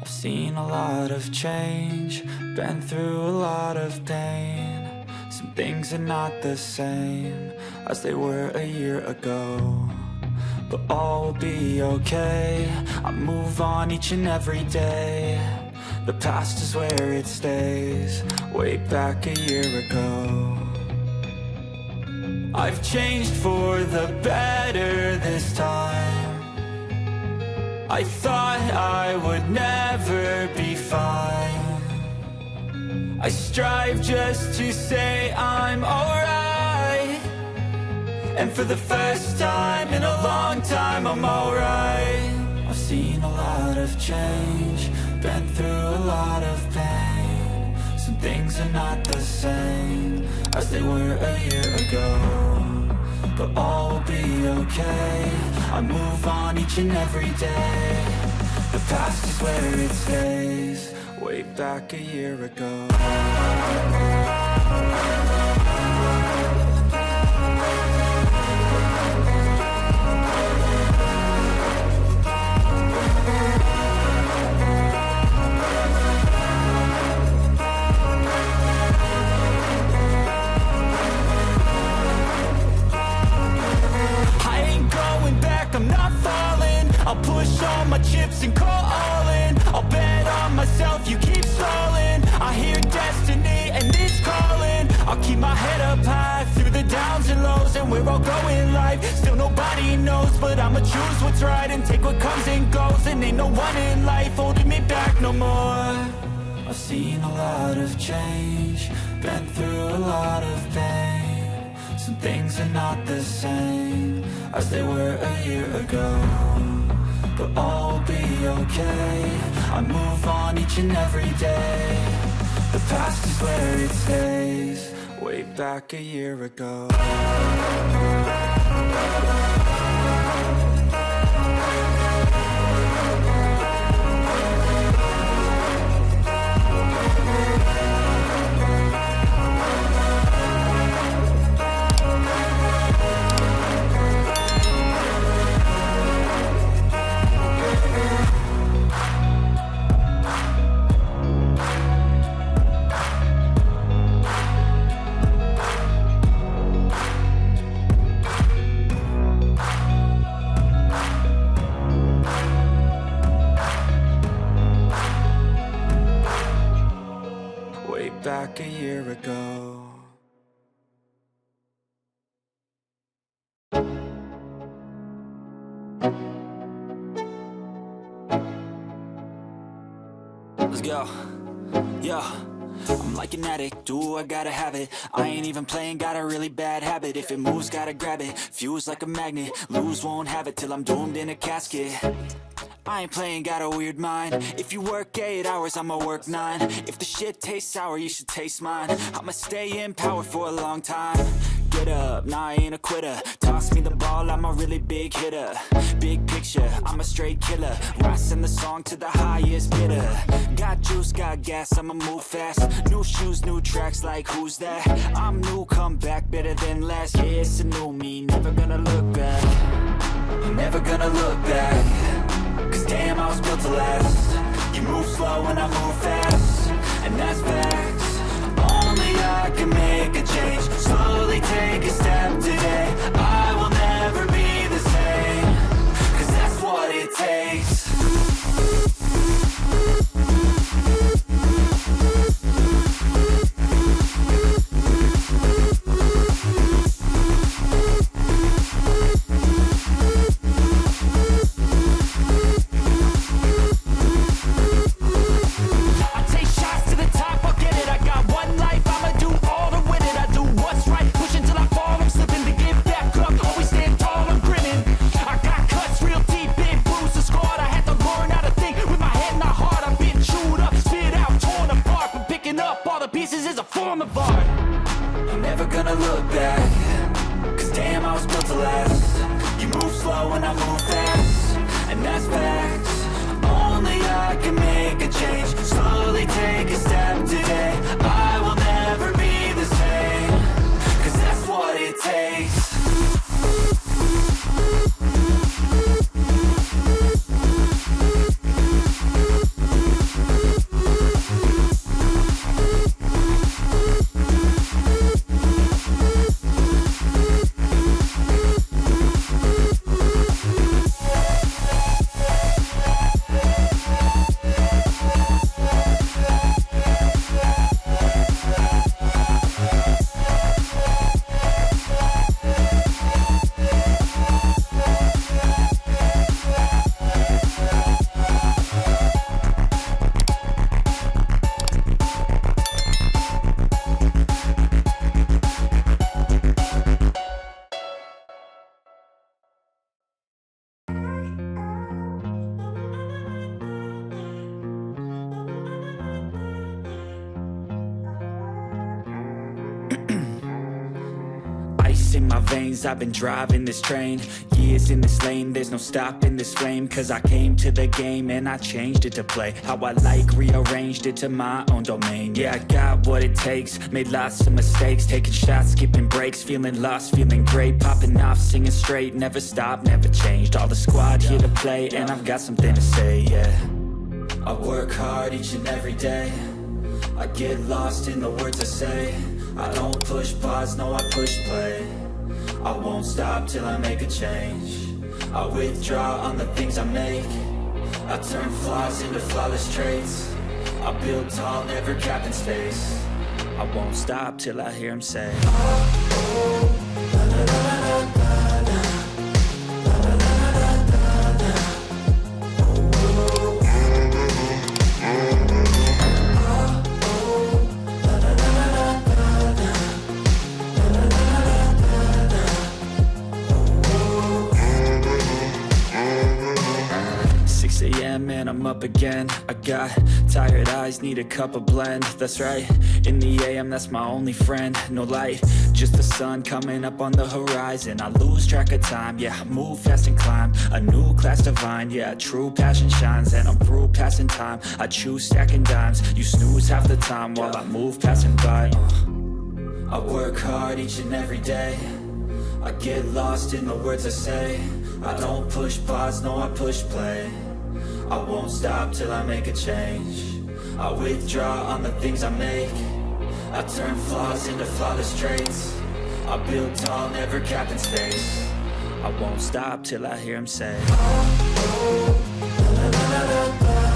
I've seen a lot of change, been through a lot of pain. Some things are not the same as they were a year ago, but all will be okay. I move on each and every day. The past is where it stays, way back a year ago. I've changed for the better this time. I thought I would never be fine. I strive just to say I'm alright, and for the first time in a long time I'm alright. I've seen a lot of change, been through a lot of pain. Some things are not the same as they were a year ago, but all will be okay. I move on each and every day. The past is where it stays, way back a year ago. I'm not falling, I'll push all my chips and call all in. I'll bet on myself, you keep stalling. I hear destiny and it's calling. I'll keep my head up high through the downs and lows, and we're all going life. Still nobody knows, but I'ma choose what's right and take what comes and goes. And ain't no one in life holding me back no more. I've seen a lot of change, been through a lot of pain. Some things are not the same as they were a year ago, but all will be okay. I move on each and every day. The past is where it stays, way back a year ago. Back a year ago. Let's go. Yo, I'm like an addict, do I gotta have it. I ain't even playing, got a really bad habit. If it moves, gotta grab it, fuse like a magnet. Lose, won't have it till I'm doomed in a casket. I ain't playing, got a weird mind. If you work 8 hours, I'ma work 9. If the shit tastes sour, you should taste mine. I'ma stay in power for a long time. Get up, nah, I ain't a quitter. Toss me the ball, I'm a really big hitter. Big picture, I'm a straight killer. Rising the song to the highest bidder. Got juice, got gas, I'ma move fast. New shoes, new tracks, like who's that? I'm new, come back, better than last. Yeah, it's a new me, never gonna look back. Never gonna look back. Cause damn, I was built to last. You move slow and I move fast, and that's facts. Only I can make a change. Slowly take a step today. I will never be the same, cause that's what it takes. Take a step today. I will never be the same, cause that's what in my veins, I've been driving this train. Years in this lane, there's no stopping this flame. Cause I came to the game and I changed it to play how I like, rearranged it to my own domain. Yeah, I got what it takes, made lots of mistakes, taking shots, skipping breaks, feeling lost, feeling great, popping off, singing straight, never stopped, never changed. All the squad here to play, and I've got something to say, yeah. I work hard each and every day, I get lost in the words I say. I don't push pause, no I push play. I won't stop till I make a change. I withdraw on the things I make. I turn flaws into flawless traits. I build tall, never capped in space. I won't stop till I hear him say, oh, oh, la, la, la, la, la. Man, I'm up again. I got tired eyes, need a cup of blend. That's right, in the AM, that's my only friend. No light, just the sun coming up on the horizon. I lose track of time, yeah, I move fast and climb a new class divine, yeah, true passion shines. And I'm through passing time, I choose stacking dimes. You snooze half the time while I move passing by. I work hard each and every day, I get lost in the words I say. I don't push pause, no I push play. I won't stop till I make a change. I withdraw on the things I make. I turn flaws into flawless traits. I build tall, never capped in space. I won't stop till I hear him say, oh, oh, la, la, la, la, la.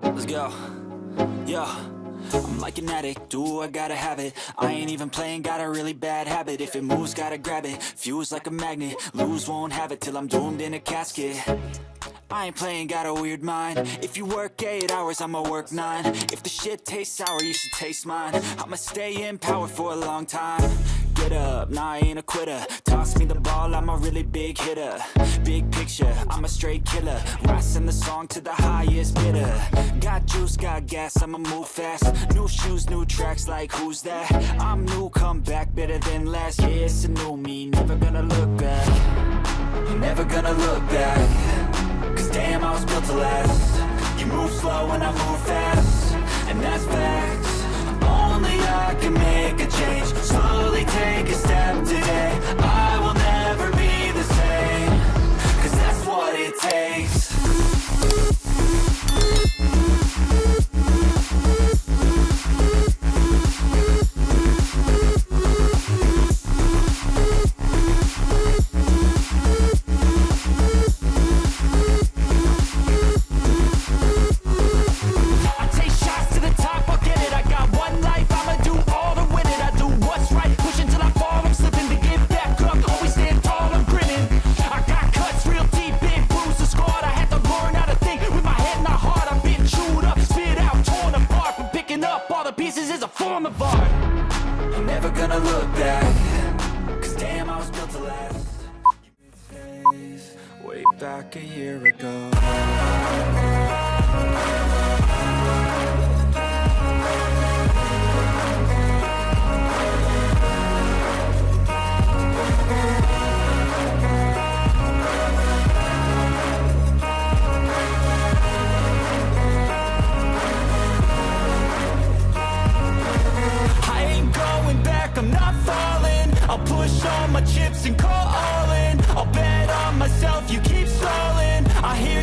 Let's go, yo. I'm like an addict, do I gotta have it. I ain't even playing, got a really bad habit. If it moves, gotta grab it, fuse like a magnet. Lose, won't have it till I'm doomed in a casket. I ain't playing, got a weird mind. If you work 8 hours, I'ma work 9. If the shit tastes sour, you should taste mine. I'ma stay in power for a long time. Get up, nah I ain't a quitter. Toss me the ball, I'm a really big hitter. Big picture, I'm a straight killer. Rising the song to the highest bidder. Got juice, got gas, I'ma move fast. New shoes, new tracks, like who's that? I'm new, come back, better than last. Yeah, it's a new me, never gonna look back. Never gonna look back. Cause damn, I was built to last. You move slow and I move fast, and that's facts. Only I can make a change. Slowly take a step today. I will never be the same. Cause that's what it takes. Pieces is a form of art. I'm never gonna look back. Cause damn, I was built to last. Way back a year ago. I'm not falling. I'll push all my chips and call all in. I'll bet on myself, you keep stalling. I hear